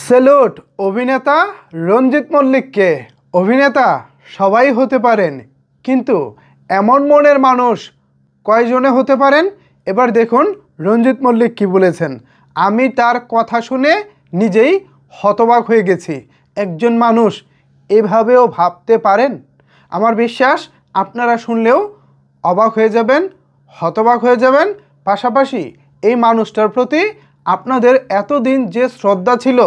Salute অভিনেতা রঞ্জিত মল্লিককে। অভিনেতা সবাই হতে পারেন, কিন্তু এমন মনের মানুষ কয়জনে হতে পারেন? এবার দেখুন রঞ্জিত মল্লিক কি বলেছেন। আমি তার কথা শুনে নিজেই হতবাক হয়ে গেছি। একজন মানুষ এভাবেও ভাবতে পারেন? আমার বিশ্বাস আপনারা শুনলেও অবাক হয়ে যাবেন, হতবাক হয়ে যাবেন। পাশাপাশি এই মানুষটার প্রতি আপনাদের এতদিন যে শ্রদ্ধা ছিল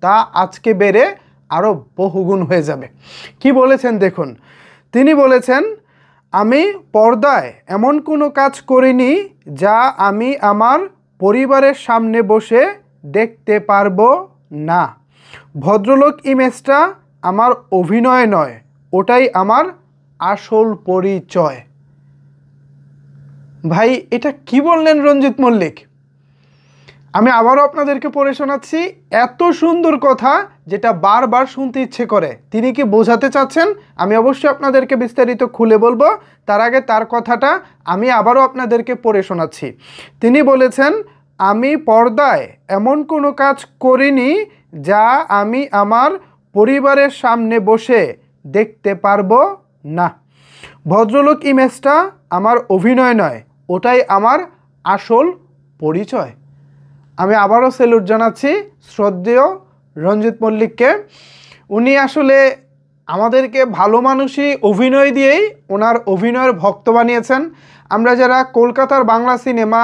তা আজকে বেড়ে আরও বহুগুণ হয়ে যাবে। কি বলেছেন দেখুন। তিনি বলেছেন, আমি পর্দায় এমন কোনো কাজ করিনি যা আমি আমার পরিবারের সামনে বসে দেখতে পারবো না। ভদ্রলোক ইমেজটা আমার অভিনয় নয়, ওটাই আমার আসল পরিচয়। ভাই, এটা কি বললেন রঞ্জিত মল্লিক? আমি আবারও আপনাদেরকে পড়ে শোনাচ্ছি। এত সুন্দর কথা যেটা বারবার শুনতে ইচ্ছে করে। তিনি কি বোঝাতে চাচ্ছেন আমি অবশ্যই আপনাদেরকে বিস্তারিত খুলে বলবো। তার আগে তার কথাটা আমি আবারও আপনাদেরকে পড়ে শোনাচ্ছি। তিনি বলেছেন, আমি পর্দায় এমন কোনো কাজ করিনি যা আমি আমার পরিবারের সামনে বসে দেখতে পারবো না। ভদ্রলোক ইমেজটা আমার অভিনয় নয়, ওটাই আমার আসল পরিচয়। আমি আবারও সেলুট জানাচ্ছি শ্রদ্ধেয় রঞ্জিত মল্লিককে। উনি আসলে আমাদেরকে ভালো মানুষই অভিনয় দিয়েই ওনার অভিনয়ের ভক্ত বানিয়েছেন। আমরা যারা কলকাতার বাংলা সিনেমা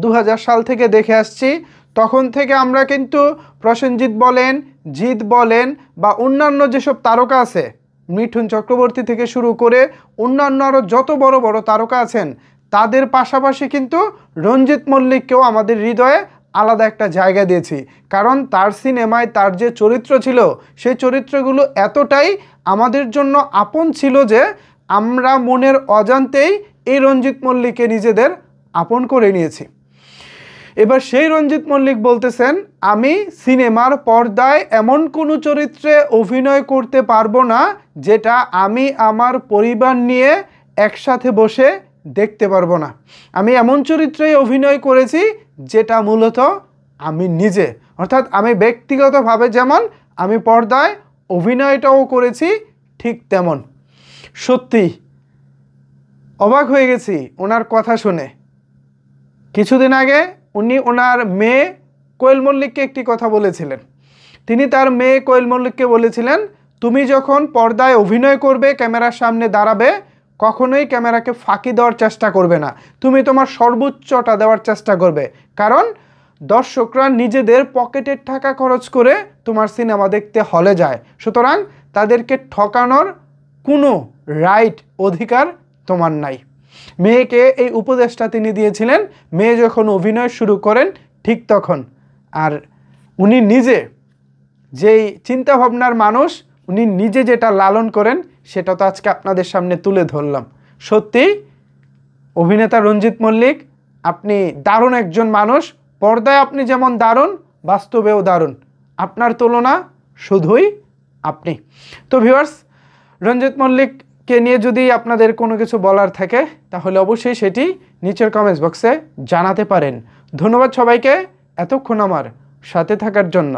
2000 সাল থেকে দেখে আসছি, তখন থেকে আমরা কিন্তু প্রসেনজিৎ বলেন, জিৎ বলেন বা অন্যান্য যেসব তারকা আছে, মিঠুন চক্রবর্তী থেকে শুরু করে অন্যান্য আরও যত বড় বড় তারকা আছেন, তাদের পাশাপাশি কিন্তু রঞ্জিত মল্লিককেও আমাদের হৃদয়ে আলাদা একটা জায়গা দিয়েছি। কারণ তার সিনেমায় তার যে চরিত্র ছিল, সেই চরিত্রগুলো এতটাই আমাদের জন্য আপন ছিল যে আমরা মনের অজান্তেই এই রঞ্জিত মল্লিককে নিজেদের আপন করে নিয়েছি। এবার সেই রঞ্জিত মল্লিক বলতেছেন, আমি সিনেমার পর্দায় এমন কোনো চরিত্রে অভিনয় করতে পারবো না যেটা আমি আমার পরিবার নিয়ে একসাথে বসে দেখতে পারবো না। আমি এমন চরিত্রেই অভিনয় করেছি যেটা মূলত আমি নিজে, অর্থাৎ আমি ব্যক্তিগতভাবে যেমন আমি পর্দায় অভিনয়টাও করেছি ঠিক তেমন। সত্যি অবাক হয়ে গেছি ওনার কথা শুনে। কিছুদিন আগে উনি ওনার মেয়ে কোয়েল মল্লিককে একটি কথা বলেছিলেন। তিনি তার মেয়ে কোয়েল মল্লিককে বলেছিলেন, তুমি যখন পর্দায় অভিনয় করবে, ক্যামেরার সামনে দাঁড়াবে, কখনোই ক্যামেরাকে ফাঁকি দেওয়ার চেষ্টা করবে না। তুমি তোমার সর্বোচ্চটা দেওয়ার চেষ্টা করবে, কারণ দর্শকরা নিজেদের পকেটের টাকা খরচ করে তোমার সিনেমা দেখতে হলে যায়। সুতরাং তাদেরকে ঠকানোর কোনো রাইট, অধিকার তোমার নাই। মেয়েকে এই উপদেশটা তিনি দিয়েছিলেন মেয়ে যখন অভিনয় শুরু করেন ঠিক তখন। আর উনি নিজে যেই চিন্তাভাবনার মানুষ, উনি নিজে যেটা লালন করেন সেটা তো আজকে আপনাদের সামনে তুলে ধরলাম। সত্যি অভিনেতা রঞ্জিত মল্লিক, আপনি দারুণ একজন মানুষ। পর্দায় আপনি যেমন দারুণ, বাস্তবেও দারুণ। আপনার তুলনা শুধুই আপনি। তো ভিউয়ার্স, রঞ্জিত মল্লিককে নিয়ে যদি আপনাদের কোনো কিছু বলার থাকে তাহলে অবশ্যই সেটি নিচের কমেন্টস বক্সে জানাতে পারেন। ধন্যবাদ সবাইকে এতক্ষণ আমার সাথে থাকার জন্য।